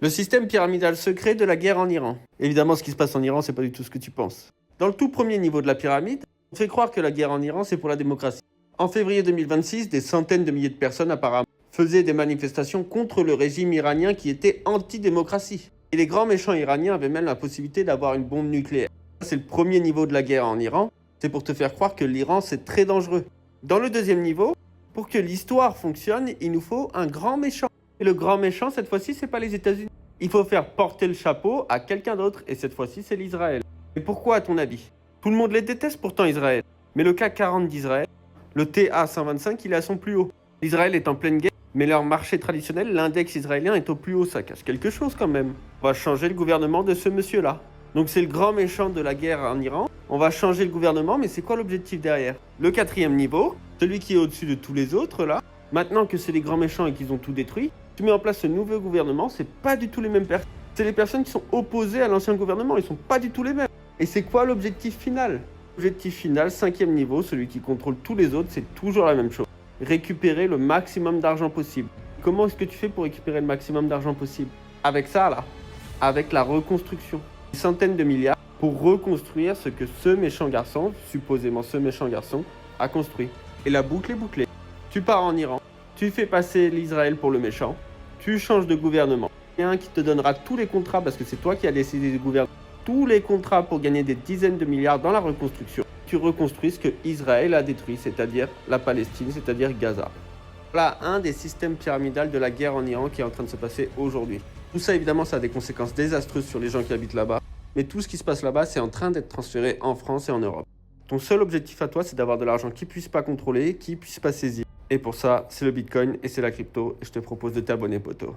Le système pyramidal secret de la guerre en Iran. Évidemment, ce qui se passe en Iran, c'est pas du tout ce que tu penses. Dans le tout premier niveau de la pyramide, on fait croire que la guerre en Iran, c'est pour la démocratie. En février 2026, des centaines de milliers de personnes apparemment faisaient des manifestations contre le régime iranien qui était anti-démocratie. Et les grands méchants iraniens avaient même la possibilité d'avoir une bombe nucléaire. C'est le premier niveau de la guerre en Iran. C'est pour te faire croire que l'Iran, c'est très dangereux. Dans le deuxième niveau, pour que l'histoire fonctionne, il nous faut un grand méchant. Et le grand méchant, cette fois-ci, c'est pas les États-Unis. Il faut faire porter le chapeau à quelqu'un d'autre, et cette fois-ci, c'est l'Israël. Et pourquoi, à ton avis? Tout le monde les déteste pourtant, Israël. Mais le CAC 40 d'Israël, le TA 125, il est à son plus haut. L'Israël est en pleine guerre, mais leur marché traditionnel, l'index israélien, est au plus haut. Ça cache quelque chose quand même. On va changer le gouvernement de ce monsieur-là. Donc c'est le grand méchant de la guerre en Iran. On va changer le gouvernement, mais c'est quoi l'objectif derrière? Le quatrième niveau, celui qui est au-dessus de tous les autres là. Maintenant que c'est les grands méchants et qu'ils ont tout détruit, tu mets en place ce nouveau gouvernement, c'est pas du tout les mêmes personnes. C'est les personnes qui sont opposées à l'ancien gouvernement, ils sont pas du tout les mêmes. Et c'est quoi l'objectif final? L'objectif final, cinquième niveau, celui qui contrôle tous les autres, c'est toujours la même chose. Récupérer le maximum d'argent possible. Comment est-ce que tu fais pour récupérer le maximum d'argent possible? Avec ça là, avec la reconstruction. Des centaines de milliards pour reconstruire ce que ce méchant garçon, supposément ce méchant garçon, a construit. Et la boucle est bouclée. Tu pars en Iran, tu fais passer l'Israël pour le méchant, tu changes de gouvernement. Il y en a un qui te donnera tous les contrats, parce que c'est toi qui as décidé de gouverner, tous les contrats pour gagner des dizaines de milliards dans la reconstruction. Tu reconstruis ce que Israël a détruit, c'est-à-dire la Palestine, c'est-à-dire Gaza. Voilà un des systèmes pyramidaux de la guerre en Iran qui est en train de se passer aujourd'hui. Tout ça, évidemment, ça a des conséquences désastreuses sur les gens qui habitent là-bas. Mais tout ce qui se passe là-bas, c'est en train d'être transféré en France et en Europe. Ton seul objectif à toi, c'est d'avoir de l'argent qu'ils ne puissent pas contrôler, qu'ils ne puissent pas saisir. Et pour ça, c'est le Bitcoin et c'est la crypto. Et je te propose de t'abonner, poto.